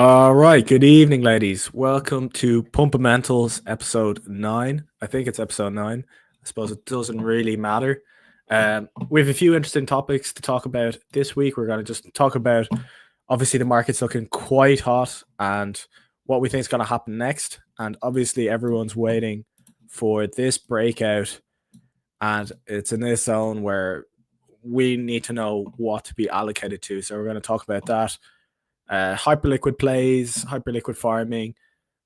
All right, good evening, ladies. Welcome to Pumpamentals episode 9. I think it's episode 9. I suppose it doesn't really matter. We have a few interesting topics to talk about this week. We're going to just talk about obviously the market's looking quite hot and what we think is going to happen next. And obviously, everyone's waiting for this breakout, and it's in this zone where we need to know what to be allocated to. So, we're going to talk about that. Hyperliquid plays, hyperliquid farming,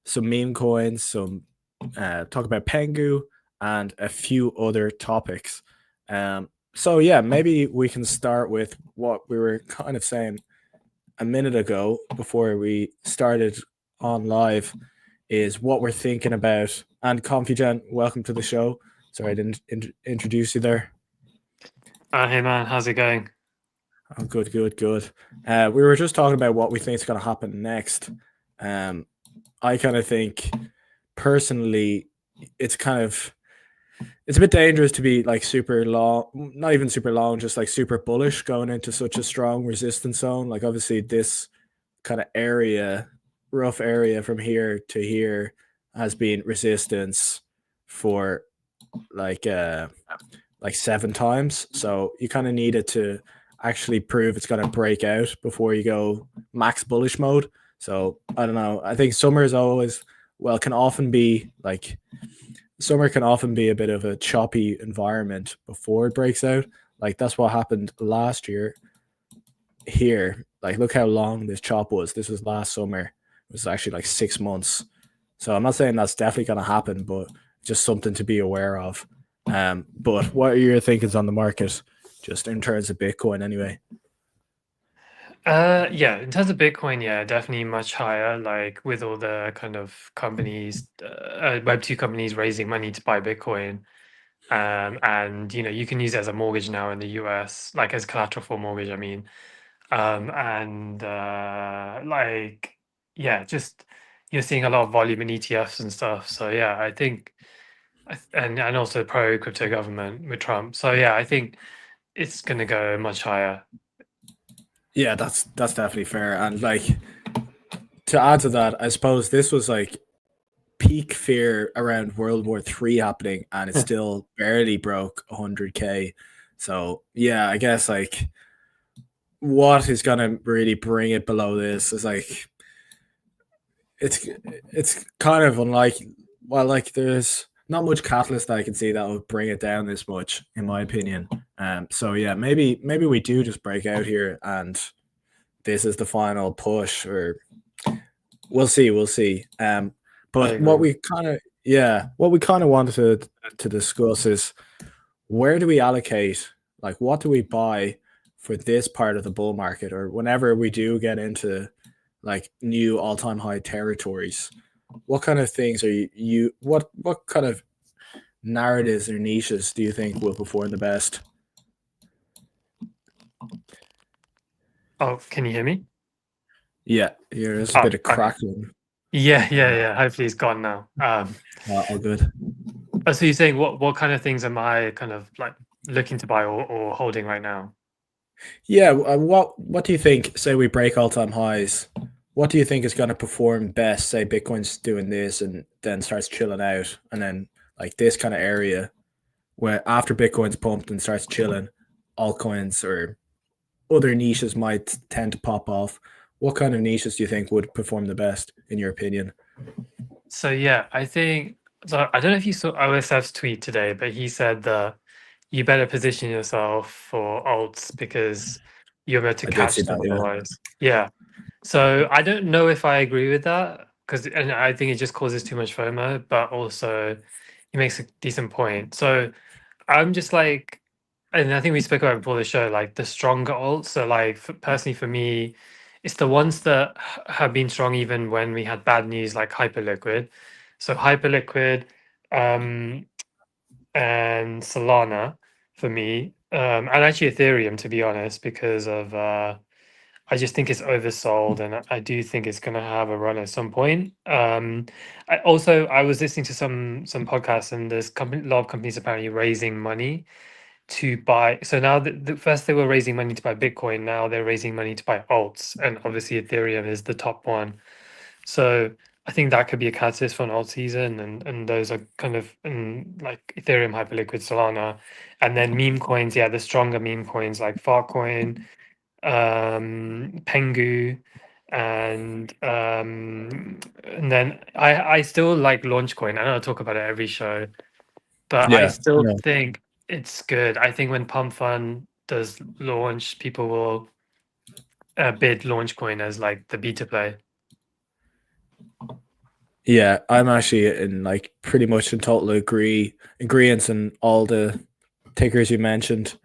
some meme coins, some talk about Pengu, and a few other topics. So yeah, maybe we can start with what we were kind of saying a minute ago before we started on live, is what we're thinking about. And Confugen, welcome to the show. Sorry, I didn't introduce you there. Hey man, how's it going? Oh, good. We were just talking about what we think is going to happen next. I kind of think, personally, it's a bit dangerous to be like super long, not even super long, just like super bullish going into such a strong resistance zone. Like obviously this kind of area, rough area from here to here, has been resistance for like 7 times. So you kind of need it to actually prove it's going to break out before you go max bullish mode. So I don't know. I think summer is always, well, summer can often be a bit of a choppy environment before it breaks out. Like that's what happened last year here. Like look how long this chop was. This was last summer. It was actually like 6 months. So I'm not saying that's definitely going to happen, but just something to be aware of. But what are your thinkings on the market, just in terms of Bitcoin, anyway? Yeah, in terms of Bitcoin, yeah, definitely much higher. Like with all the kind of companies, Web2 companies raising money to buy Bitcoin, and you can use it as a mortgage now in the US, like as collateral for mortgage. I mean, and like yeah, just you're seeing a lot of volume in ETFs and stuff. So yeah, I think, and also pro crypto government with Trump. So yeah, I think it's going to go much higher. Yeah, that's definitely fair. And like to add to that, I suppose this was like peak fear around World War III happening, and it still barely broke 100K. So yeah, I guess like what is gonna really bring it below this is like it's kind of unlike, well, like there's not much catalyst that I can see that will bring it down this much, in my opinion. So yeah, maybe we do just break out here, and this is the final push, or we'll see, I but agree. what we kind of wanted to discuss is, where do we allocate? Like, what do we buy for this part of the bull market, or whenever we do get into like new all-time high territories? What kind of things are what kind of narratives or niches do you think will perform the best? Oh, can you hear me? Yeah, there's a Oh, bit of okay. crackling. Yeah. Hopefully it's gone now. All good. So you're saying what kind of things am I kind of like looking to buy or holding right now? Yeah, what do you think? Say we break all-time highs. What do you think is going to perform best? Say Bitcoin's doing this and then starts chilling out, and then like this kind of area where after Bitcoin's pumped and starts chilling, altcoins or other niches might tend to pop off. What kind of niches do you think would perform the best, in your opinion? So yeah, I think so. I don't know if you saw OSF's tweet today, but he said that you better position yourself for alts because you're about to I did see catch that. them Yeah. otherwise. Yeah. So I don't know if I agree with that because, and I think it just causes too much FOMO, but also he makes a decent point. So I'm just like, and I think we spoke about it before the show, like the stronger alts. So like personally for me, it's the ones that have been strong even when we had bad news, like Hyperliquid. So Hyperliquid, um, and Solana for me, and actually Ethereum to be honest, because of I just think it's oversold, and I do think it's going to have a run at some point. I was listening to some podcasts, and there's a lot of companies apparently raising money to buy. So now the first they were raising money to buy Bitcoin. Now they're raising money to buy alts, and obviously Ethereum is the top one. So I think that could be a catalyst for an alt season, and those are kind of like Ethereum, Hyperliquid, Solana, and then meme coins. Yeah, the stronger meme coins like Farcoin, Pengu, and then I still like Launchcoin. I know I talk about it every show, but I Yeah, still no. think it's good. I think when Pump Fund does launch, people will bid Launchcoin as like the beta play. Yeah, I'm actually in like pretty much in total agreements and all the tickers you mentioned.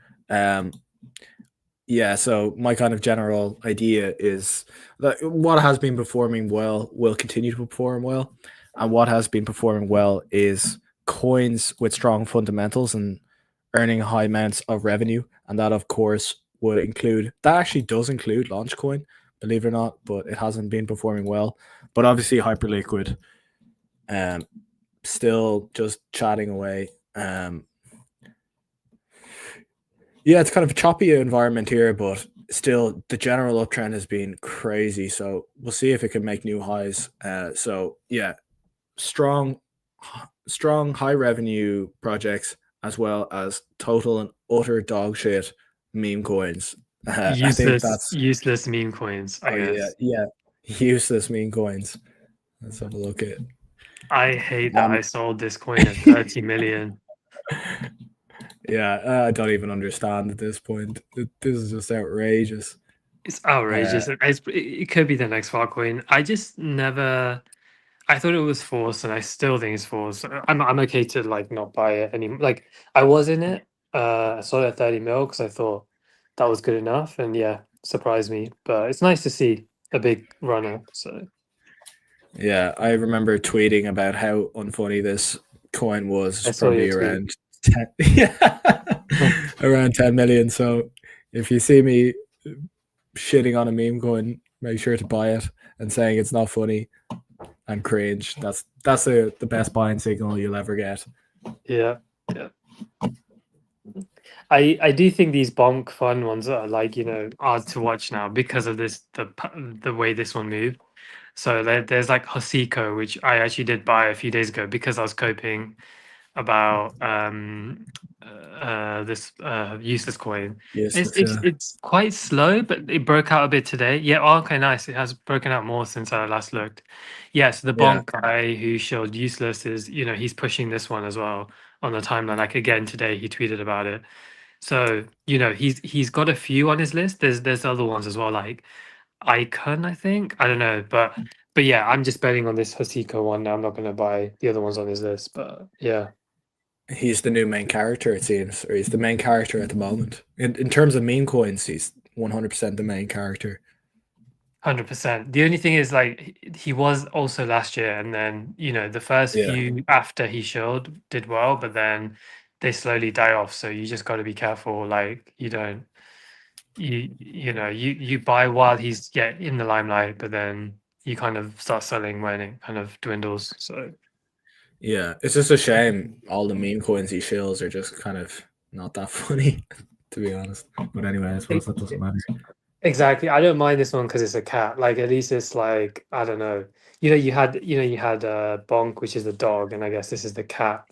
Yeah, so my kind of general idea is that what has been performing well will continue to perform well, and what has been performing well is coins with strong fundamentals and earning high amounts of revenue, and that of course would include that actually does include Launchcoin, believe it or not, but it hasn't been performing well. But obviously Hyperliquid, still just chatting away. Yeah, it's kind of a choppy environment here, but still the general uptrend has been crazy. So we'll see if it can make new highs. So yeah, strong, strong high revenue projects as well as total and utter dog shit meme coins. I think that's Useless meme coins, I yeah, guess. yeah, useless meme coins. Let's have a look at. I hate that Um, I sold this coin at 30 million. yeah, I don't even understand at this point. This is just outrageous. It's Uh, outrageous. It could be the next Farcoin. I just never. I thought it was forced, and I still think it's forced. I'm okay to like not buy it anymore. Like I was in it. I sold it at 30 mil because I thought that was good enough, and yeah, surprised me. But it's nice to see a big runner. So Yeah, I remember tweeting about how unfunny this coin was, I saw your probably tweet. around 10, yeah, around 10 million. So if you see me shitting on a meme coin, make sure to buy it and saying it's not funny and cringe. That's the best buying signal you'll ever get. Yeah, yeah. I do think these bonk fun ones are like hard to watch now because of the way this one moved. So there's like Hosiko, which I actually did buy a few days ago because I was coping about this useless coin. It's Useless, it's yeah. it's quite slow, but it broke out a bit today. Yeah, oh, okay, nice. It has broken out more since I last looked. Yeah, so the Yeah. bonk guy who showed useless is he's pushing this one as well on the timeline. Like again today, he tweeted about it. So he's got a few on his list. There's other ones as well, like Icon, I think. I don't know, but yeah, I'm just betting on this Hosiko one now. I'm not gonna buy the other ones on his list, but yeah. He's the new main character, it seems, or he's the main character at the moment. In terms of meme coins, he's 100% the main character. 100%. The only thing is, like, he was also last year, and then the first Yeah. few after he showed did well, but then they slowly die off. So you just got to be careful. Like, you don't you buy while he's in the limelight, but then you kind of start selling when it kind of dwindles. So Yeah, it's just a shame all the meme coins he shills are just kind of not that funny, to be honest. But anyway, I suppose that doesn't matter. exactly. I don't mind this one because it's a cat. Like at least it's like I don't know. You had Bonk, which is the dog, and I guess this is the cat.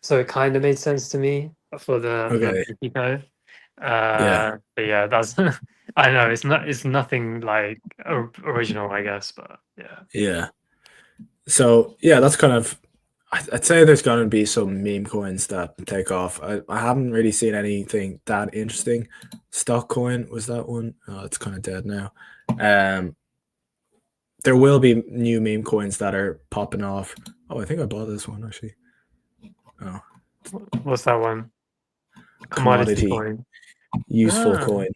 So it kind of made sense to me for the Okay. Pico. Yeah. But yeah, that's I know it's nothing like original, I guess, but yeah. Yeah. So yeah, that's kind of. I'd say there's going to be some meme coins that take off. I haven't really seen anything that interesting. Stock coin was that one? Oh, it's kind of dead now. Um, there will be new meme coins that are popping off. Oh, I think I bought this one actually. Oh, What's that one? Commodity commodity coin. useful Ah, coin.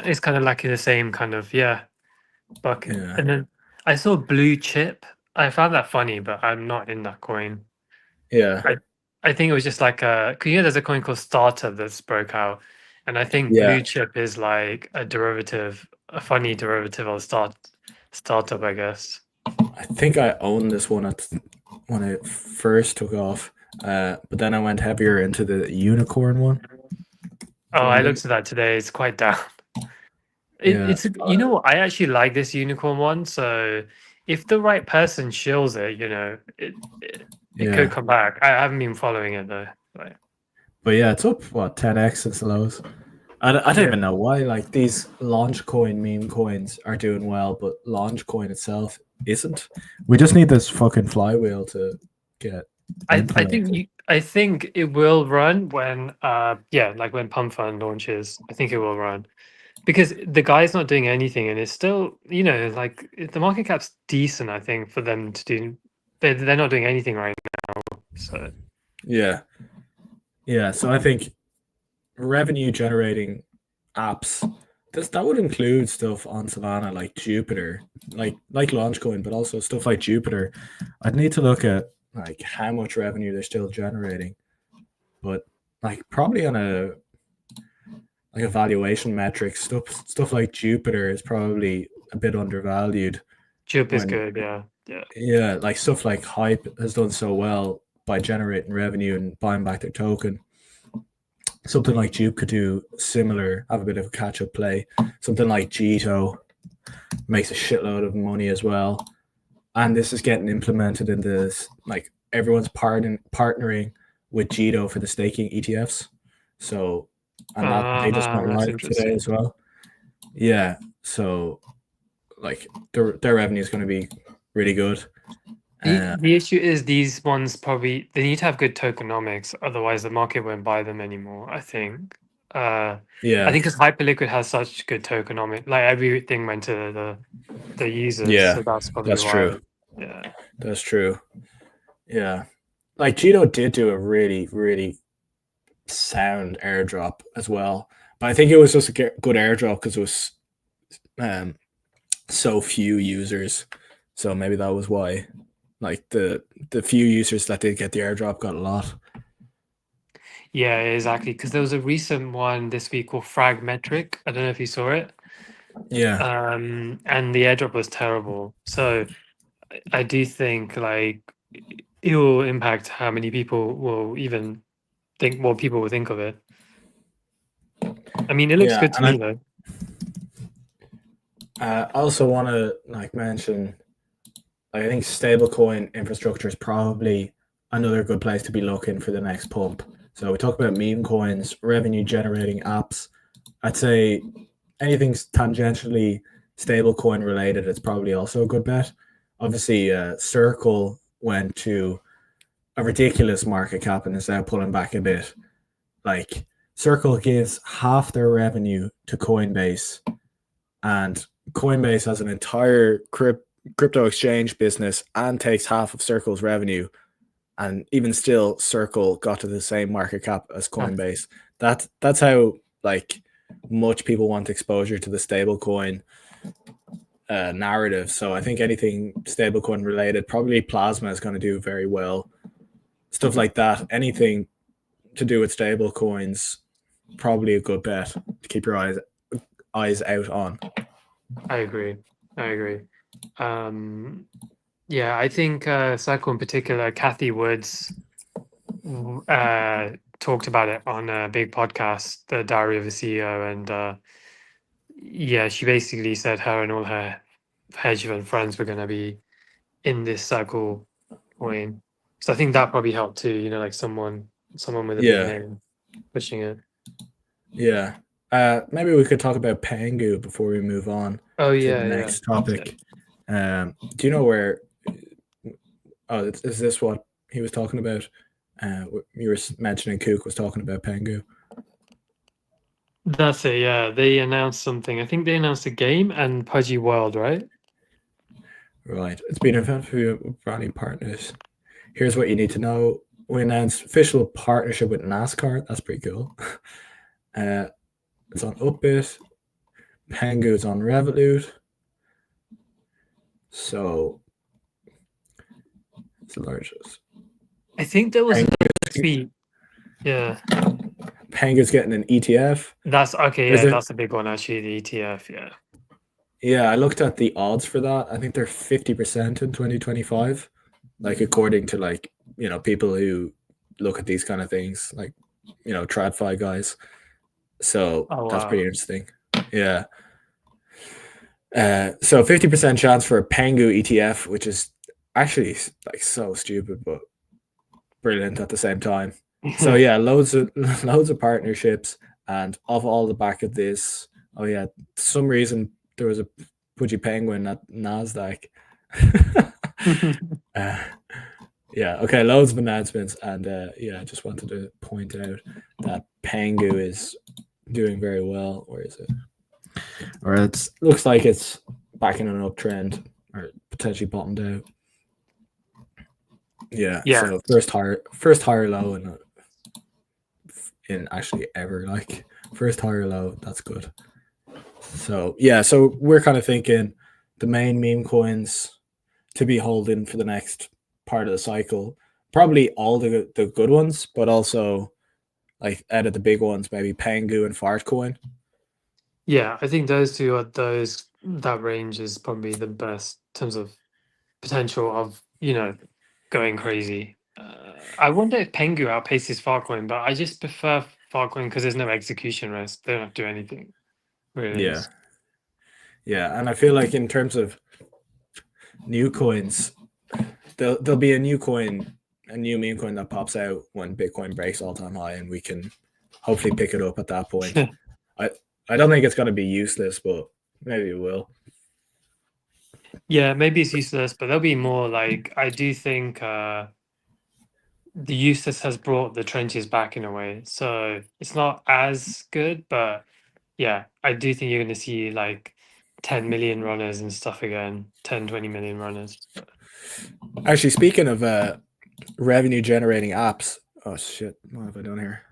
it's kind of like in the same kind of bucket. Yeah. And then I saw blue chip. I found that funny, but I'm not in that coin. Yeah. I think it was just like cause there's a coin called Startup that's broke out, and I think Yeah. blue chip is like a derivative, a funny derivative of startup, I guess. I think I owned this one when it first took off. But then I went heavier into the unicorn one. Oh, I Trojan. looked at that today. It's quite down. Yeah, You know what? I actually like this unicorn one. So if the right person shills it, it could yeah. come back. I haven't been following it though. Like, But yeah, it's up what 10x since the lows. I don't yeah, even know why. Like these launch coin meme coins are doing well, but launch coin itself isn't. We just need this fucking flywheel to get implemented. I think it will run when like when Pump Fund launches. I think it will run because the guy's not doing anything, and it's still like the market cap's decent. I think for them to do, they're not doing anything right now. So Yeah, yeah. So I think revenue generating apps. That would include stuff on Solana like Jupiter, like Launchcoin, but also stuff like Jupiter. I'd need to look at like how much revenue they're still generating, but like probably on a valuation metric, stuff like Jupiter is probably a bit undervalued. Jupe is When good. Yeah. yeah, like stuff like Hype has done so well by generating revenue and buying back their token. Something like Jupe could do similar, have a bit of a catch up play. Something like Gito makes a shitload of money as well. And this is getting implemented in this, like everyone's partnering with Gito for the staking ETFs. So, and that they just went That's live today interesting. as well. Yeah. So, like their revenue is going to be really good. The issue is these ones probably they need to have good tokenomics, otherwise the market won't buy them anymore. I think. I Yeah. think because Hyperliquid has such good tokenomic, like everything went to the users, Yeah. so that's probably That's why. true. Yeah. That's true. Yeah. Like Gito did do a really, really sound airdrop as well. But I think it was just a good airdrop because it was so few users. So maybe that was why. Like the few users that did get the airdrop got a lot. Yeah, exactly. Because there was a recent one this week called Fragmetric. I don't know if you saw it. Yeah. And the airdrop was terrible. So I do think like it will impact how many people will even think what people will think of it. I mean, it looks Yeah. good to me though. I also want to like mention, like, I think stablecoin infrastructure is probably another good place to be looking for the next pump. So we talk about meme coins, revenue generating apps. I'd say anything's tangentially stablecoin related, it's probably also a good bet. Obviously, Circle went to a ridiculous market cap and is now pulling back a bit. Like Circle gives half their revenue to Coinbase, and Coinbase has an entire crypto exchange business and takes half of Circle's revenue. And even still, Circle got to the same market cap as Coinbase. That's how like much people want exposure to the stablecoin narrative. So I think anything stablecoin related, probably Plasma is going to do very well. Stuff like that, anything to do with stablecoins, probably a good bet to keep your eyes out on. I agree. Yeah, I think Circle in particular, Kathy Woods talked about it on a big podcast, The Diary of a CEO, and yeah, she basically said her and all her hedge fund friends were going to be in this Circle coin. So I think that probably helped too. Like someone with a big Yeah. name pushing it. Yeah. Maybe we could talk about Pengu before we move on Oh to yeah, the yeah. next topic. Do you know where? Oh, is this what he was talking about? You were mentioning Kook was talking about Pengu. That's it. Yeah, they announced something. I think they announced a game and Pudgy World, right? Right. It's been an event for your branding partners. Here's what you need to know. We announced official partnership with NASCAR. That's pretty cool. It's on Upbit. Pengu is on Revolut. So it's the largest. I think there was another tweet. Yeah. Pengu's getting an ETF. That's okay. Yeah, that's a big one actually. The ETF. Yeah. Yeah, I looked at the odds for that. I think they're 50% in 2025. Like according to people who look at these kind of things, like TradFi guys. So Oh that's pretty wow. interesting. Yeah. So 50% chance for a Pengu ETF, which is actually like so stupid but brilliant at the same time. So yeah, loads of loads of partnerships, and off all the back of this, oh yeah, for some reason there was a Pudgy Penguin at Nasdaq. uh, yeah, okay, loads of announcements, and yeah, I just wanted to point out that Pengu is doing very well. Where is it? Or it looks like it's back in an uptrend, or potentially bottomed out. Yeah, Yeah. so first higher low in actually ever, like first higher low. That's good. So yeah, so we're kind of thinking the main meme coins to be holding for the next part of the cycle. Probably all the good ones, but also like out of the big ones, maybe Pengu and Fartcoin. Yeah, I think those two are those that range is probably the best in terms of potential of going crazy. I wonder if Pengu outpaces Farcoin, but I just prefer Farcoin because there's no execution risk. They don't have to do anything really. Yeah, yeah, and I feel like in terms of new coins, there'll be a new coin, a new meme coin that pops out when Bitcoin breaks all time high, and we can hopefully pick it up at that point. I I don't think it's going to be useless, but maybe it will. Yeah, maybe it's useless, but there'll be more like I do think the useless has brought the trenches back in a way. So it's not as good, but yeah, I do think you're going to see like 10 million runners and stuff again, 10, 20 million runners. Actually, speaking of revenue generating apps, oh shit, what have I done here?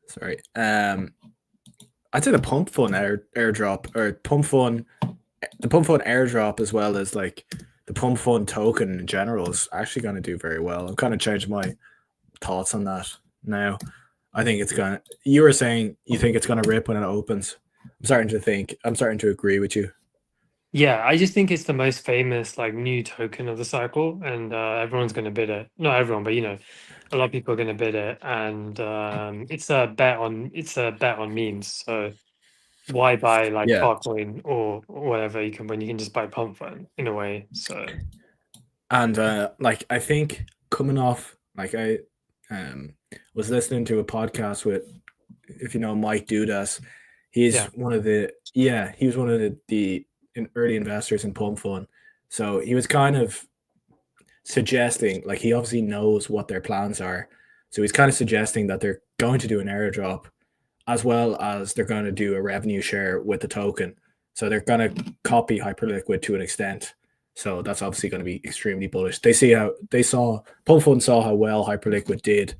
Sorry. I did a pump fun airdrop, or pump fun, the pump fun airdrop, as well as like the pump fun token in general, is actually going to do very well. I'm kind of changing my thoughts on that now. I think it's gonna. You were saying you think it's gonna rip when it opens. I'm starting to agree with you. Yeah, I just think it's the most famous like new token of the cycle, and everyone's going to bid it. Not everyone, but a lot of people are going to bid it, and it's a bet on memes. So why buy like Yeah, Farcoin or whatever you can when you can just buy Pump Fund in a way. So and like I think coming off, like I was listening to a podcast with, if you know Mike Dudas, he's yeah, one of the he was one of the early investors in Pump Fund. So he was kind of suggesting, like he obviously knows what their plans are. So he's kind of suggesting that they're going to do an airdrop, as well as they're going to do a revenue share with the token. So they're going to copy Hyperliquid to an extent. So that's obviously going to be extremely bullish. They saw Pump Fund saw how well Hyperliquid did,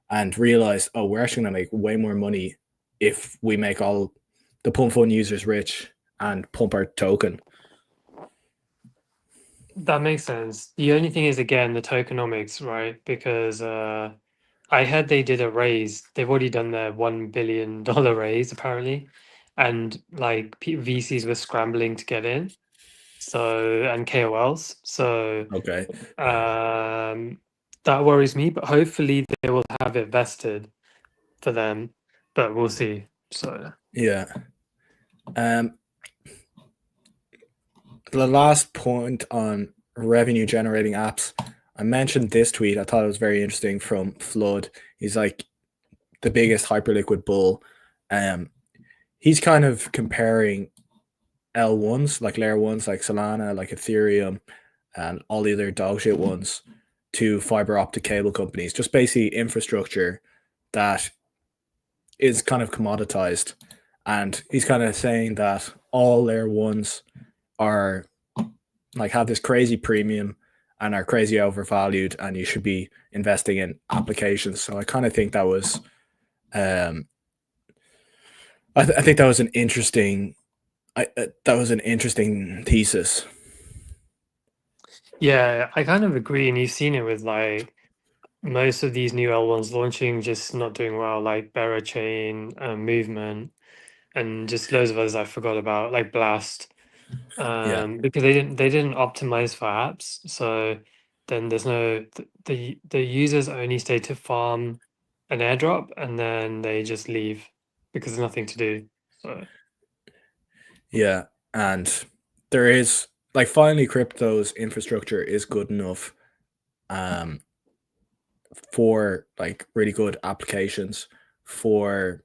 and realized, oh, we're actually going to make way more money if we make all the Pump Fund users rich and pump our token. that makes sense. The only thing is again the tokenomics, right? Because I heard they did a raise. They've already done their $1 billion raise apparently, and like VCs were scrambling to get in. So and KOLs. So Okay. that worries me. But hopefully they will have it vested for them. But we'll see. So Yeah. Um, the last point on revenue generating apps, I mentioned this tweet. I thought it was very interesting from Flood. He's like the biggest Hyperliquid bull. He's kind of comparing L1s, like layer ones, like Solana, like Ethereum, and all the other dog shit ones, to fiber optic cable companies. Just basically infrastructure that is kind of commoditized. And he's kind of saying that all layer ones are like have this crazy premium and are crazy overvalued, and you should be investing in applications. So I kind of think that was I think that was an interesting that was an interesting thesis. yeah, I kind of agree. And you've seen it with like most of these new L1s launching, just not doing well, like Chain, Movement, and just loads of others I forgot about, like Blast. Yeah. Because they didn't optimize for apps. So then there's no the users only stay to farm an airdrop, and then they just leave because there's nothing to do. So Yeah, and there is like finally crypto's infrastructure is good enough for like really good applications for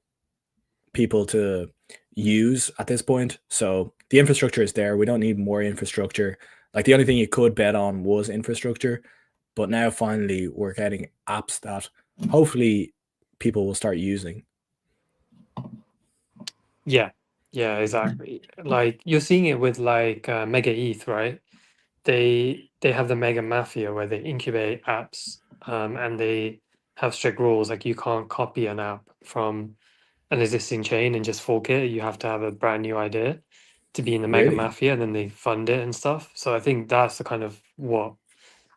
people to use at this point. So the infrastructure is there. We don't need more infrastructure. Like the only thing you could bet on was infrastructure, but now finally we're getting apps that hopefully people will start using. yeah, exactly. Like you're seeing it with like Mega ETH, right? They have the Mega Mafia where they incubate apps, and they have strict rules. Like you can't copy an app from an existing chain and just fork it. You have to have a brand new idea to be in the Mega Really? Mafia, and then they fund it and stuff. So I think that's the kind of what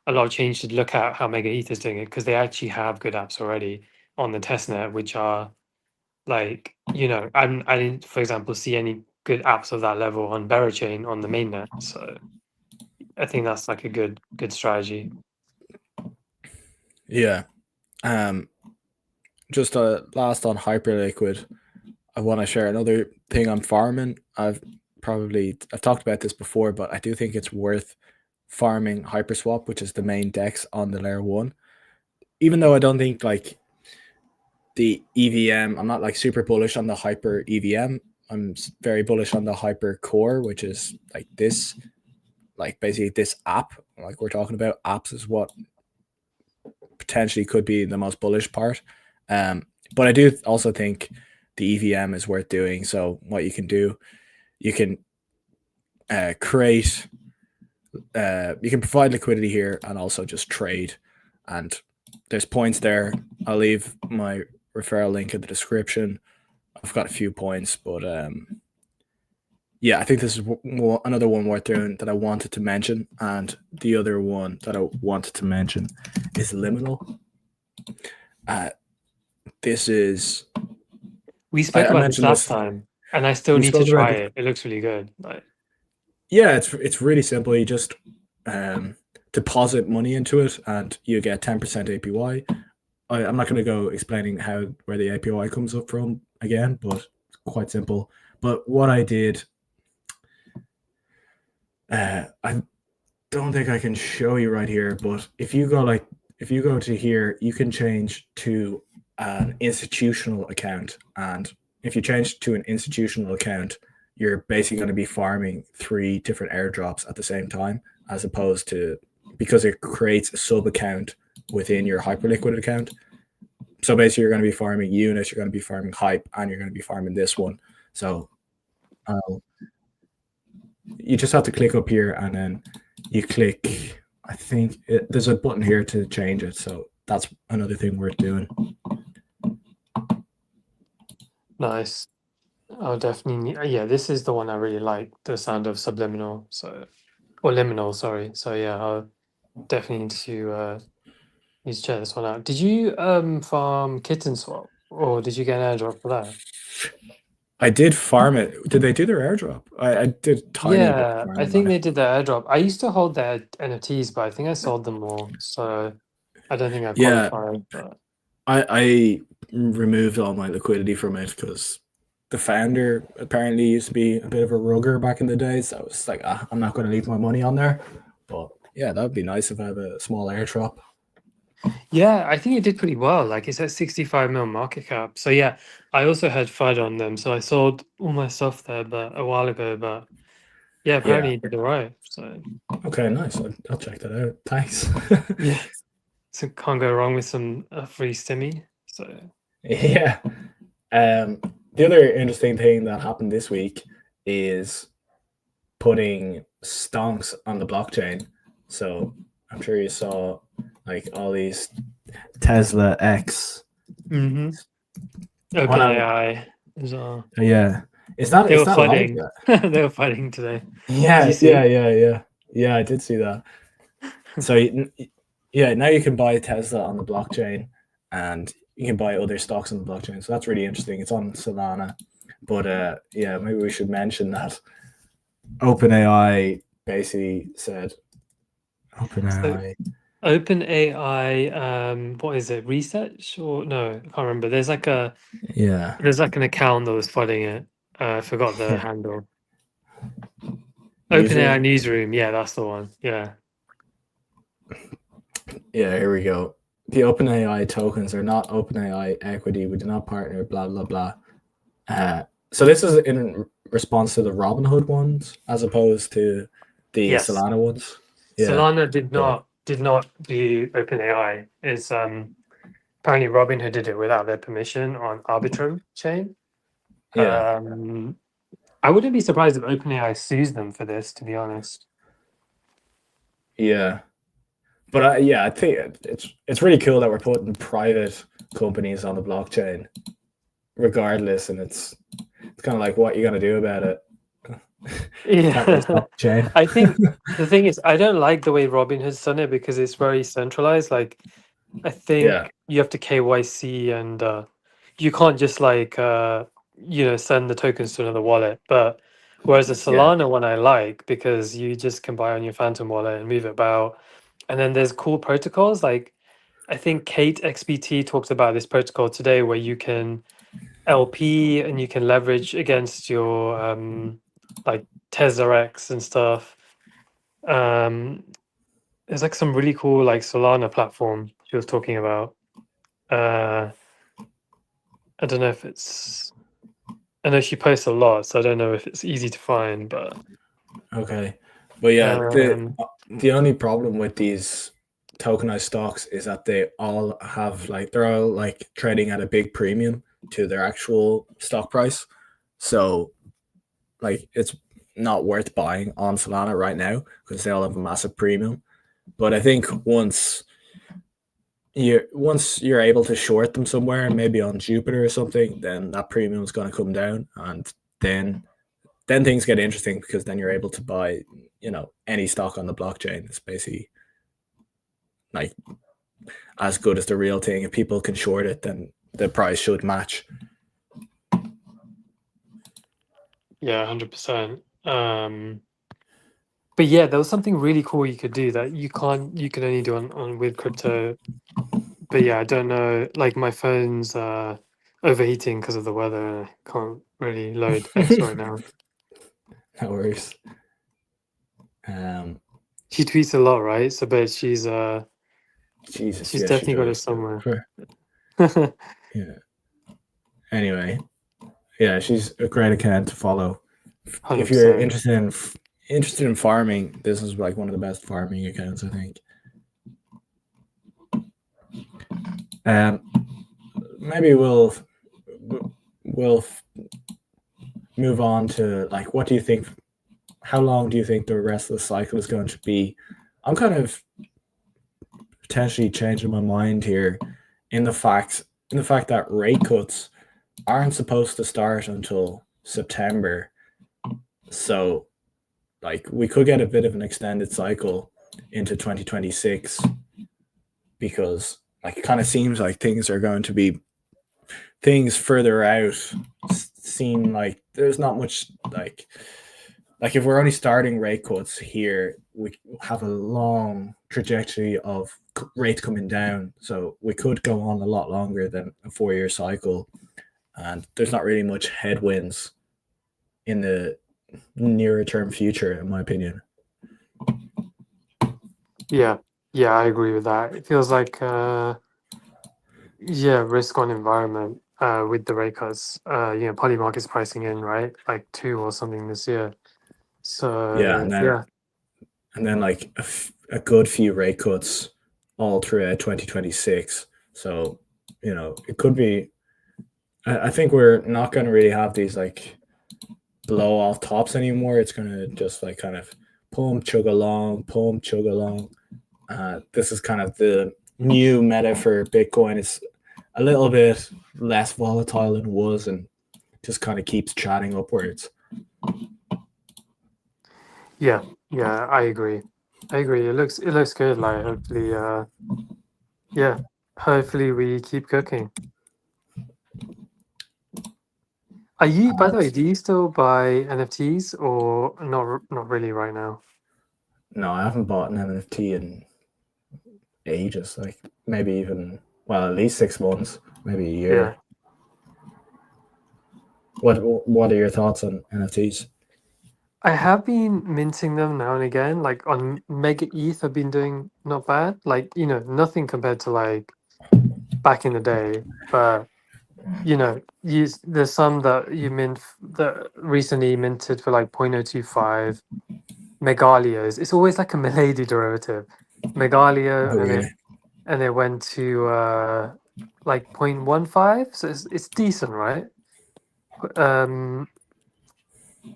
a lot of change should look at how Mega ETH is doing it, because they actually have good apps already on the testnet, which are like, I didn't, for example, see any good apps of that level on Chain on the mainnet. So I think that's like a good strategy. Yeah. Just last on Hyperliquid, I want to share another thing I'm farming. I've talked about this before, but I do think it's worth farming Hyperswap, which is the main DEX on the layer 1. Even though I don't think like the EVM, I'm not like super bullish on the Hyper EVM. I'm very bullish on the Hyper Core, which is like this, like basically this app. Like we're talking about apps is what potentially could be the most bullish part. But I do also think the EVM is worth doing. So what you can do, you can create, you can provide liquidity here and also just trade. And there's points there. I'll leave my referral link in the description. I've got a few points, but yeah, I think this is another one worth doing that I wanted to mention. And the other one that I wanted to mention is Liminal. This is. We spoke I about this mentioned last this. time, and I still We need to spoke about try this. it. It looks really good. Like, Yeah, it's really simple. You just deposit money into it, and you get 10% APY. I'm not going to go explaining where the APY comes up from again, but it's quite simple. But what I did, I don't think I can show you right here, but if you go to here, you can change to an institutional account, and if you change to an institutional account, you're basically going to be farming 3 different airdrops at the same time, as opposed to because it creates a sub account within your Hyperliquid account. So basically, you're going to be farming units, you're going to be farming hype, and you're going to be farming this one. So you just have to click up here, and then you click. I think there's a button here to change it. So that's another thing worth doing. nice. I'll definitely yeah, this is the one I really like, the sound of subliminal. So, or liminal, sorry. So yeah, I'll definitely need to check this one out. Did you farm Kitten Swap, or did you get an airdrop for that? I did farm it. Did they do their airdrop? I did tiny bit of Yeah, I farming think on it. they did the airdrop. I used to hold their NFTs, but I think I sold them all. So I don't think I Yeah, qualified, but I removed all my liquidity from it because the founder apparently used to be a bit of a rugger back in the day. So I was like, I'm not going to leave my money on there. But yeah, that would be nice if I have a small airdrop. yeah, I think it did pretty well. Like it's at 65 mil market cap. So yeah, I also had FUD on them. So I sold all my stuff there, but a while ago. But yeah, Yeah. apparently it did all right. So Okay, nice. I'll check that out. Thanks. yeah, so can't go wrong with some free stimmy. So Yeah. The other interesting thing that happened this week is putting stonks on the blockchain. So I'm sure you saw like all these Tesla X. mm-hmm. When I, OpenAI is yeah, is they were that live fighting. yet? They were fighting today. Did you Yeah, see? yeah. I did see that. So yeah, now you can buy Tesla on the blockchain, and you can buy other stocks on the blockchain. So that's really interesting. It's on Solana, but yeah, maybe we should mention that OpenAI basically said So OpenAI. OpenAI, what is it? Research or no? I can't remember. There's like an account that was flooding it. I forgot the handle. OpenAI Newsroom. Newsroom. Yeah, that's the one. Yeah. Yeah, here we go. The OpenAI tokens are not OpenAI equity. We do not partner. Blah blah blah. So this is in response to the Robinhood ones, as opposed to the Yes. Solana ones. Yeah. Solana did Okay. not do OpenAI. It's apparently Robinhood did it without their permission on Arbitrum chain. Yeah. I wouldn't be surprised if OpenAI sues them for this, to be honest. Yeah. But I think it's really cool that we're putting private companies on the blockchain, regardless, and it's kind of like what you gonna do about it. Can't really Yeah. stop the chain. I think the thing is, I don't like the way Robinhood's done it because it's very centralized. Like, I Yeah. think you have to KYC and you can't just like send the tokens to another wallet. But whereas the Yeah. Solana one I like because you just can buy on your Phantom wallet and move it about. And then there's cool protocols like I think Kate XBT talked about this protocol today where you can LP and you can leverage against your like TezerX and stuff. There's like some really cool like Solana platform she was talking about. I don't know if it's. I know she posts a lot, so I don't know if it's easy to find, but Okay. But yeah, um, the only problem with these tokenized stocks is that they all have they're all like trading at a big premium to their actual stock price. So like it's not worth buying on Solana right now because they all have a massive premium. But I think once you're able to short them somewhere, maybe on Jupiter or something, then that premium is going to come down, and then things get interesting because then you're able to buy any stock on the blockchain. It's basically like as good as the real thing. If people can short it, then the price should match. yeah, 100%. But yeah, there was something really cool you could do that you can only do on with crypto. But yeah, I don't know. Like my phone's overheating because of the weather. And I can't really load X right now. No worries. She tweets a lot, right? So, but she's Jesus, she's yeah, she definitely got it does. somewhere. Yeah. Anyway, yeah, she's a great account to follow. If you're 100%. interested in farming, this is like one of the best farming accounts, I think. Maybe we'll move on to like, what do you think? How long do you think the rest of the cycle is going to be? I'm kind of potentially changing my mind here in the fact that rate cuts aren't supposed to start until September. So like we could get a bit of an extended cycle into 2026 because like it kind of seems like things are going to be things further out seem like there's not much like if we're only starting rate cuts here, we have a long trajectory of rates coming down. So we could go on a lot longer than a 4-year cycle. And there's not really much headwinds in the nearer term future, in my opinion. Yeah, I agree with that. It feels like risk on environment with the rate cuts. Polymarket's pricing in, right? Like 2 or something this year. So Yeah, and then like a good few rate cuts all throughout 2026. So it could be. I think we're not going to really have these like blow off tops anymore. It's going to just like kind of pump, chug along. This is kind of the new meta for Bitcoin. It's a little bit less volatile than it was, and just kind of keeps chatting upwards. Yeah, I agree. It looks good. Like hopefully, hopefully we keep cooking. Are you, by the way, do you still buy NFTs or not? Not really right now. No, I haven't bought an NFT in ages, like maybe even at least 6 months, maybe a year. Yeah. What are your thoughts on NFTs? I have been minting them now and again. Like on Mega ETH, I've been doing not bad. Like, nothing compared to like back in the day. But there's some that you that recently minted for like 0.025 megalios. It's always like a Milady derivative. Megalio, Oh, really? and it went to like 0.15. So it's decent, right? Um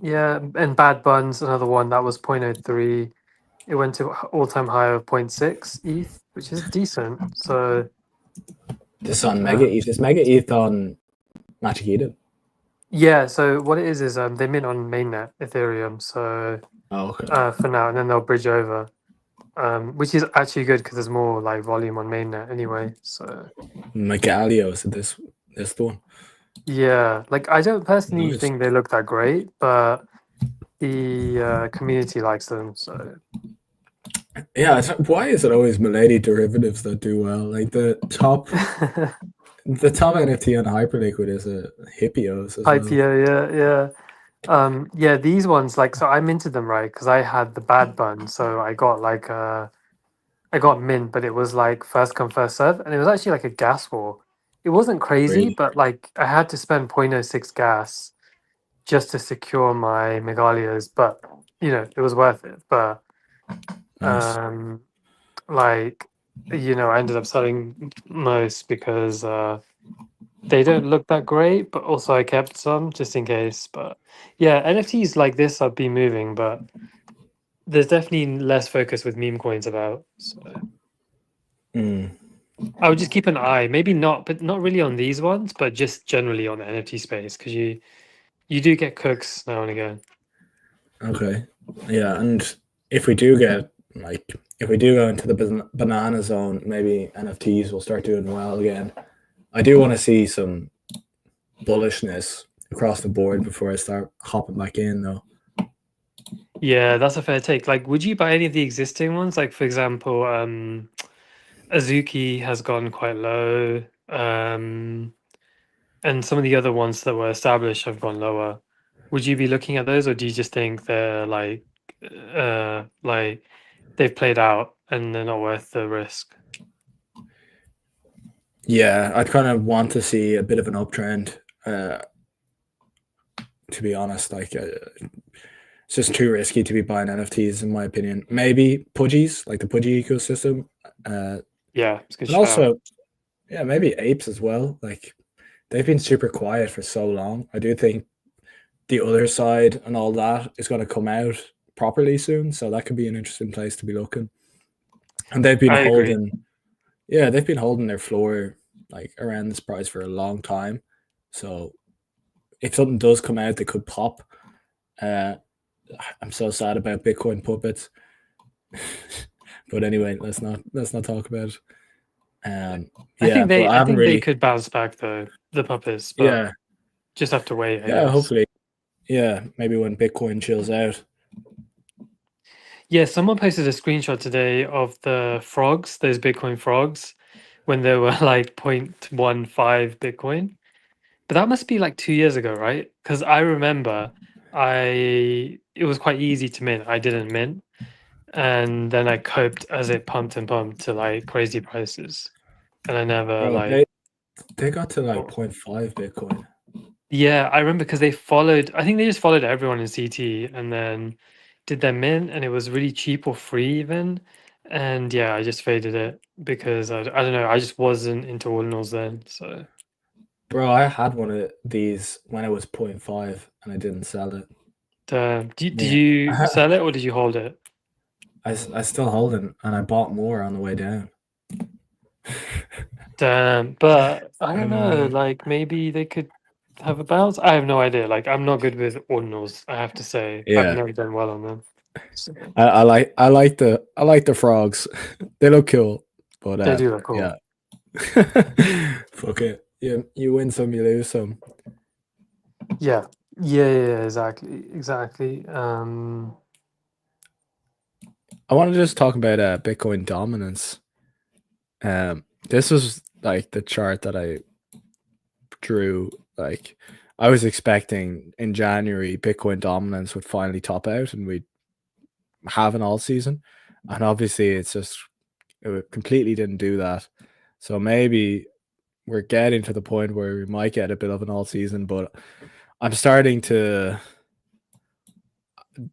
yeah, and Bad Buns, another one that was 0.03. It went to all-time high of 0.6 ETH, which is decent. So This on Mega uh, ETH. Is Mega ETH on Matcha Dex? yeah, so what it is they mint on mainnet Ethereum. So Oh, okay. for now, and then they'll bridge over, which is actually good because there's more like volume on mainnet anyway. So Megalio is this one. yeah, like I don't personally Nice. think they look that great, but the community likes them. So Yeah, why is it always Milady derivatives that do well? Like the top NFT on Hyperliquid is a Hippios as well. IPO, yeah. Yeah, these ones, like, so I minted them, right? Because I had the bad bun, so I got mint, but it was like first come first serve, and it was actually like a gas war. It wasn't crazy, Really but like I had to spend 0.06 gas just to secure my megalios, but it was worth it. But nice. um, like I ended up selling most because they don't look that great, but also I kept some just in case. But yeah, NFTs like this I've been moving, but there's definitely less focus with meme coins about. So Mm. I would just keep an eye, maybe not, but not really on these ones, but just generally on the NFT space because you do get cooks now and again. Okay. Yeah, and if we do go into the banana zone, maybe NFTs will start doing well again. I do want to see some bullishness across the board before I start hopping back in, though. Yeah, that's a fair take. Like, would you buy any of the existing ones? Like, for example, Azuki has gone quite low. And some of the other ones that were established have gone lower. Would you be looking at those, or do you just think they're like they've played out and they're not worth the risk? Yeah, I'd kind of want to see a bit of an uptrend. To be honest, it's just too risky to be buying NFTs, in my opinion. Maybe Pudgies, like the Pudgy ecosystem, Yeah, it's a good but shout. also, yeah, maybe apes as well. Like they've been super quiet for so long. I do think the other side and all that is going to come out properly soon, so that could be an interesting place to be looking. And I agree. they've been holding their floor like around this price for a long time. So if something does come out that could pop, uh, I'm so sad about Bitcoin puppets. But anyway, let's not talk about it. Yeah, but I I haven't think they really. could bounce back though, the puppets, but Yeah, just have to wait, I yeah. guess. Hopefully, yeah. Maybe when Bitcoin chills out. Yeah, someone posted a screenshot today of the frogs, those Bitcoin frogs, when they were like 0.15 Bitcoin. But that must be like 2 years ago, right? Because I remember it was quite easy to mint. I didn't mint. And then I coped as it pumped and pumped to like crazy prices. And I never Bro, like they got to like oh, 0.5 Bitcoin. yeah, I remember because I think they just followed everyone in CT and then did their mint and it was really cheap or free even. And yeah, I just faded it because I don't know, I just wasn't into ordinals then. So Bro, I had one of these when it was 0.5 and I didn't sell it. did Yeah, you sell it or did you hold it? I still hold it and I bought more on the way down. Damn, but I don't know. Uh, Like maybe they could have a bounce. I have no idea. Like I'm not good with ordinals. I have to say, I've yeah, never done well on them. So I like the frogs. They look cool, but they do look yeah. cool. Fuck it. You win some, you lose some. Yeah, yeah, exactly. I want to just talk about Bitcoin dominance. This was like the chart that I drew. Like I was expecting in January Bitcoin dominance would finally top out and we'd have an alt season, and obviously it completely didn't do that. So maybe we're getting to the point where we might get a bit of an alt season, but I'm starting to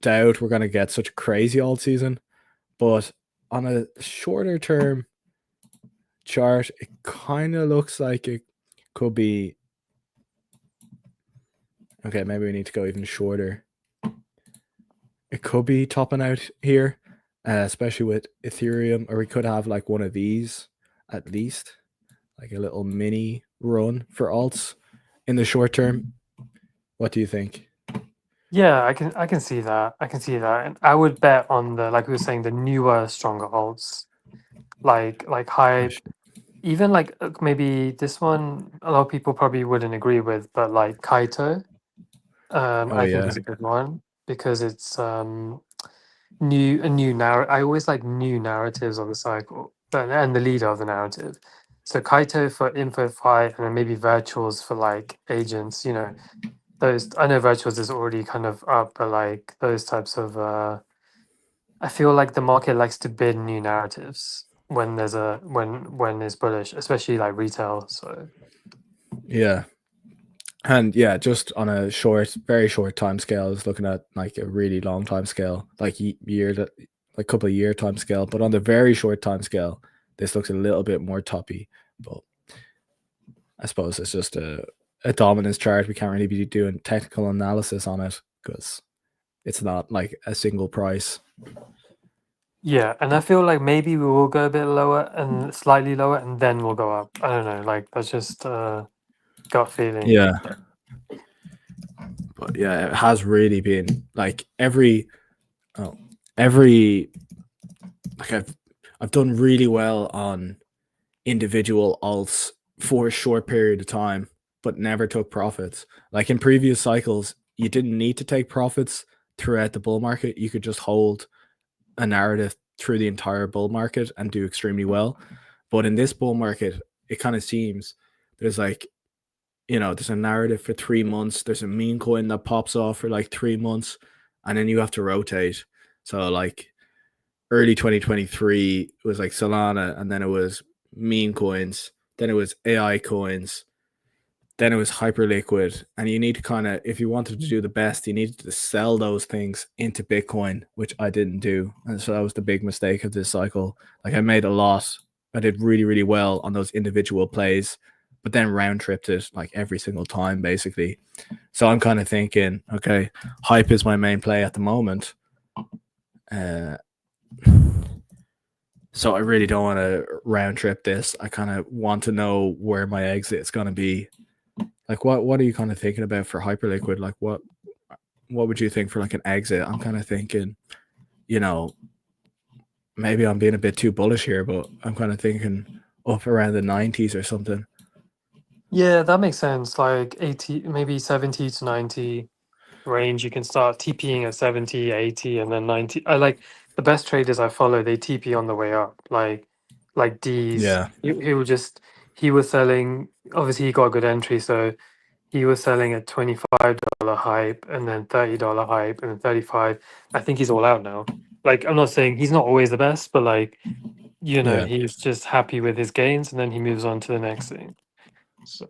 doubt we're going to get such a crazy alt season. But on a shorter term chart, it kind of looks like it could be okay. Maybe we need to go even shorter. It could be topping out here, especially with Ethereum, or we could have like one of these at least, like a little mini run for alts in the short term. What do you think? Yeah, I can see that. I can see that. And I would bet on the, like we were saying, the newer, stronger alts, like Hype, even like maybe this one a lot of people probably wouldn't agree with, but like Kaito, I think is a good one because it's a new narrative. I always like new narratives of the cycle, and the leader of the narrative. So Kaito for InfoFi, and then maybe virtuals for like agents. You know, those. I know virtuals is already kind of up, but like those types of. I feel like the market likes to bid new narratives when there's when it's bullish, especially like retail. So Yeah. And yeah, just on a very short time scale, I was looking at like a really long time scale, like like couple of year time scale. But on the very short time scale, this looks a little bit more toppy. But I suppose it's just a dominance chart. We can't really be doing technical analysis on it because it's not like a single price. yeah, and I feel like maybe we will go a bit lower and slightly lower, and then we'll go up. I don't know, like that's just gut feeling. Yeah. But yeah, it has really been like every like I've done really well on individual alts for a short period of time, but never took profits. Like in previous cycles, you didn't need to take profits throughout the bull market. You could just hold a narrative through the entire bull market and do extremely well. But in this bull market, it kind of seems there's like, there's a narrative for 3 months. There's a meme coin that pops off for like 3 months, and then you have to rotate. So like early 2023, it was like Solana, and then it was meme coins, then it was AI coins, then it was Hyperliquid. And you need to kind of, if you wanted to do the best, you needed to sell those things into Bitcoin, which I didn't do. And so that was the big mistake of this cycle. Like I made a lot. I did really, really well on those individual plays, but then round tripped it like every single time, basically. So I'm kind of thinking, okay, Hype is my main play at the moment. So I really don't want to round trip this. I kind of want to know where my exit is going to be. Like, what are you kind of thinking about for Hyperliquid? Like, what would you think for like an exit? I'm kind of thinking, maybe I'm being a bit too bullish here, but I'm kind of thinking up around the 90s or something. Yeah, that makes sense. Like 80, maybe 70 to 90 range. You can start TPing at 70, 80, and then 90. I like the best traders I follow, they TP on the way up. Like D's. Yeah. He was selling, obviously he got a good entry, so he was selling at $25 hype and then $30 hype and then 35. I think he's all out now. Like I'm not saying he's not always the best, but like Yeah. he's just happy with his gains and then he moves on to the next thing. So,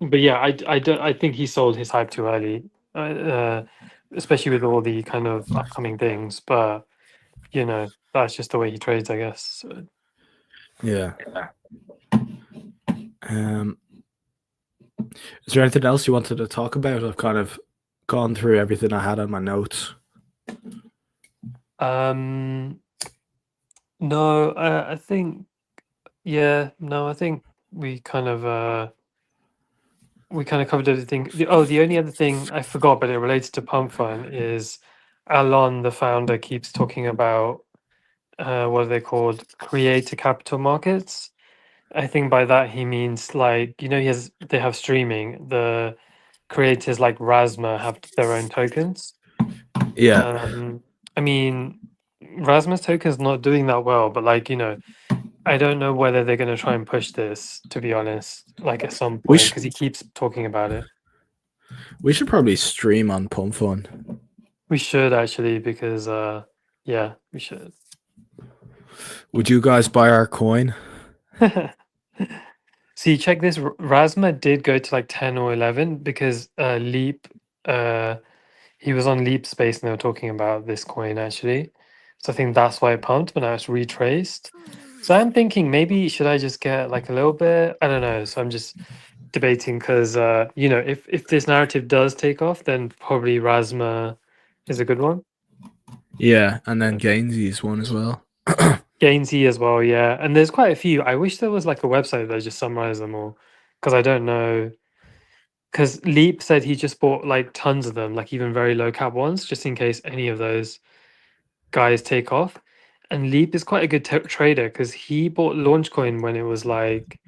but yeah, I think he sold his hype too early, especially with all the kind of upcoming things. But that's just the way he trades, I guess. So. Yeah. Is there anything else you wanted to talk about? I've kind of gone through everything I had on my notes. No, I think, yeah, no, I think we kind of covered everything. The only other thing I forgot, but it relates to Pump Fund, is Alon, the founder, keeps talking about what are they called? Creator capital markets. I think by that he means like, they have streaming. The creators like Rasma have their own tokens. Yeah. I mean, Rasma's token's not doing that well, but like, I don't know whether they're going to try and push this, to be honest, like at some We point, because he should keeps talking about it. we should probably stream on Pump Fun. We should actually, because yeah, we should. Would you guys buy our coin? See, check this. Rasma did go to like 10 or 11 because Leap, he was on Leap Space and they were talking about this coin actually. So I think that's why it pumped, but now it's retraced. So I'm thinking maybe should I just get like a little bit? I don't know. So I'm just debating because you know, if this narrative does take off, then probably Rasma is a good one. Yeah, and then Gainsy's one as well. Gainsey as well, yeah. And there's quite a few. I wish there was like a website that just summarized them all because I don't know. Because Leap said he just bought like tons of them, like even very low cap ones, just in case any of those guys take off. And Leap is quite a good trader because he bought Launchcoin when it was like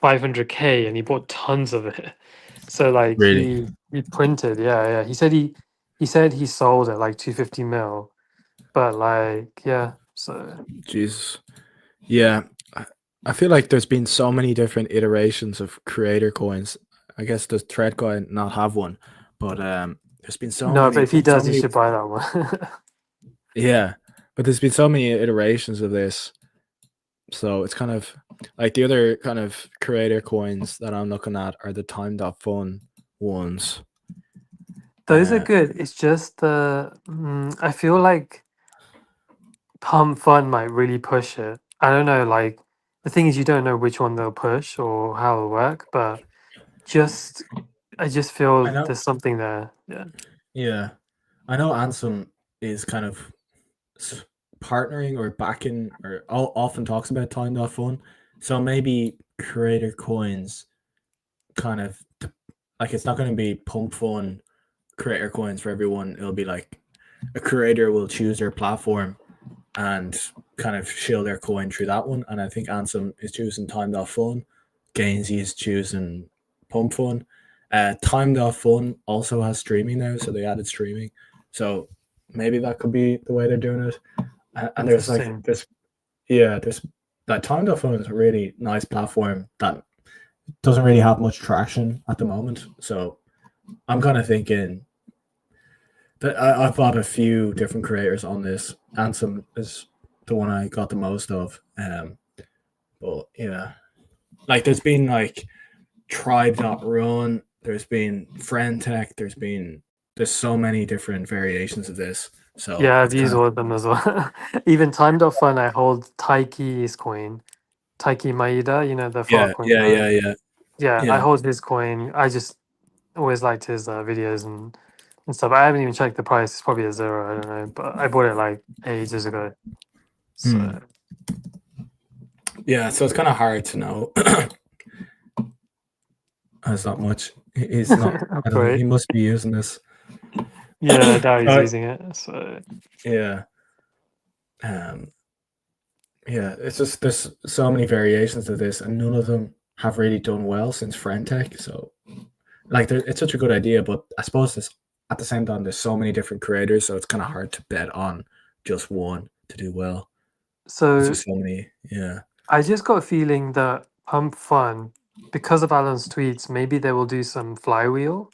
500K and he bought tons of it. So like Really? he printed, yeah. He said he sold at like 250 mil, but like yeah. So Jesus. Yeah. I feel like there's been so many different iterations of creator coins. I guess does Thread guy not have one, but there's been so no, but many. if he So does, you many. should buy that one. Yeah, but there's been so many iterations of this. So it's kind of like the other kind of creator coins that I'm looking at are the time.fun ones. Those are good. It's just I feel like Pump Fun might really push it. I don't know, like the thing is you don't know which one they'll push or how it'll work, but just I just feel I know. there's something there. Yeah. Yeah, I know. Ansem is kind of partnering or backing or often talks about time.fun. So maybe creator coins kind of like it's not going to be pump fun creator coins for everyone. It'll be like a creator will choose their platform and kind of shield their coin through that one. And I think Ansem is choosing time.fun. Gainsey is choosing pump fun. Time.fun also has streaming now, so they added streaming. So maybe that could be the way they're doing it. And there's like Interesting. there's that time.fun is a really nice platform that doesn't really have much traction at the moment. So I'm kind of thinking that I've bought a few different creators on this. Ansem is the one I got the most of. But yeah, like there's been like Tribe.run, there's been Friend Tech, there's so many different variations of this. So Yeah, I've it's kind used of all of them as well. Even Time.fun, I hold Taiki's coin. Taiki Maeda, you know, the yeah, Farcoin yeah, guy. yeah, yeah, Yeah, I yeah. hold his coin. I just always liked his videos and stuff. I haven't even checked the price. It's probably a zero. I don't know, but I bought it like ages ago. Hmm. So Yeah, so it's kind of hard to know. There's not much. He's not. I don't know. He great. must be using this. Yeah, now he's Uh, using it. So yeah. Um. Yeah. It's just there's so many variations of this, and none of them have really done well since Frentech. So, like, it's such a good idea, but I suppose this at the same time there's so many different creators, so it's kind of hard to bet on just one to do well. There's so just so many. Yeah. I just got a feeling that Pump Fun, because of Alan's tweets, maybe they will do some flywheel.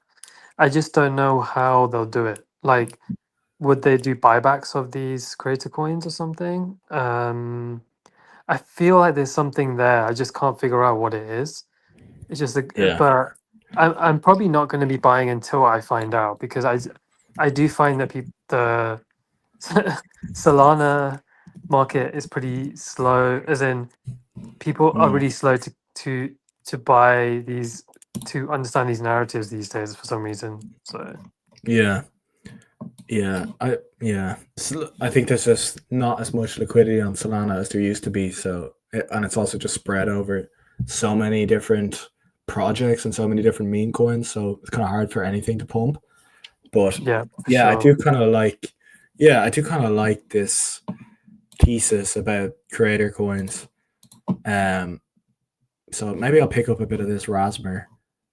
I just don't know how they'll do it. Like, would they do buybacks of these creator coins or something? I feel like there's something there. I just can't figure out what it is. It's just, Yeah. but I'm probably not going to be buying until I find out because I do find that the Solana market is pretty slow. As in, people are Mm. really slow to buy these to understand these narratives these days for some reason. So Yeah. I think there's just not as much liquidity on Solana as there used to be. So, and it's also just spread over so many different projects and so many different meme coins. So it's kind of hard for anything to pump. But yeah, for yeah, I sure. do kind of like. Yeah, I do kind of like this thesis about creator coins. So maybe I'll pick up a bit of this Rasmer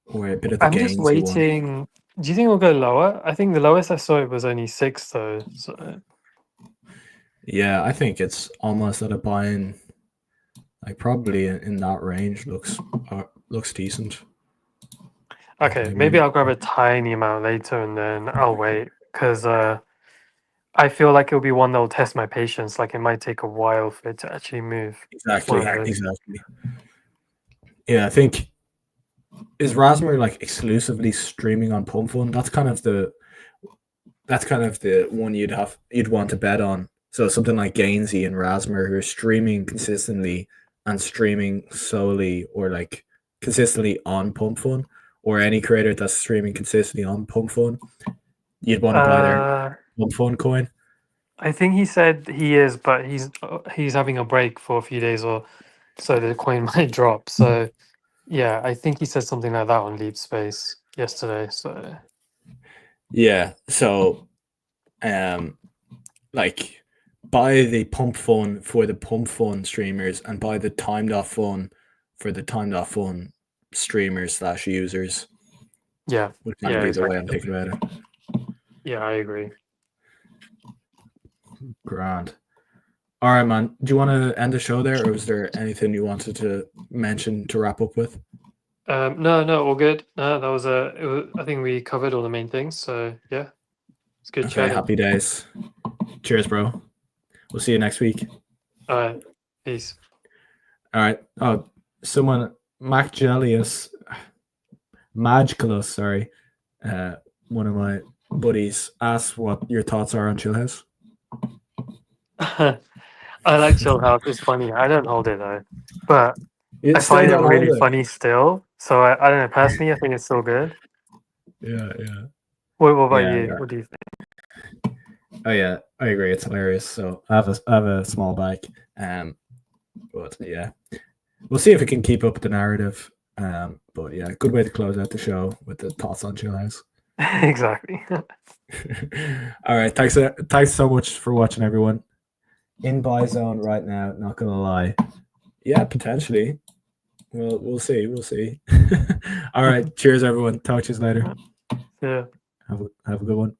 or a bit of the I'm just Gainsey one. waiting. Do you think it'll go lower? I think the lowest I saw it was only 6 though. So Yeah, I think it's almost at a buying like probably in that range looks decent. Okay, maybe I'll grab a tiny amount later and then I'll wait because I feel like it'll be one that'll test my patience. Like it might take a while for it to actually move. Exactly. Yeah, I think is Raspberry like exclusively streaming on Pumpfun? That's kind of the one you'd want to bet on. So something like Gainsey and Rasmer who are streaming consistently and streaming solely or like consistently on Pumpfun, or any creator that's streaming consistently on Pumpfun, you'd want to buy their Pumpfun coin. I think he said he is, but he's having a break for a few days or so the coin might drop. So yeah, I think he said something like that on Leap Space yesterday. So yeah, so like buy the Pumpfun for the Pumpfun streamers and buy the Time.Fun for the Time.Fun streamers / users. Yeah, would kind of be the way I'm thinking about it. Yeah, I agree. Grand. All right, man. Do you want to end the show there, or was there anything you wanted to mention to wrap up with? No, all good. No, that was I think we covered all the main things. So yeah, it's good. Okay, happy days. Cheers, bro. We'll see you next week. All right, peace. All right. Oh, someone Magicalus, sorry. One of my buddies asked what your thoughts are on Chill House. I like Chill House. It's funny. I don't hold it though, but I find it really funny still. So I don't know. Personally, I think it's still good. Yeah. What about you? Yeah. What do you think? Oh yeah, I agree. It's hilarious. So I have a small bike, but yeah, we'll see if we can keep up the narrative. But yeah, good way to close out the show with the thoughts on Chill House. Exactly. All right, thanks so much for watching, everyone. In buy zone right now. Not gonna lie. Yeah, potentially. Well, we'll see. All right. Cheers, everyone. Talk to you later. Yeah. Have a good one.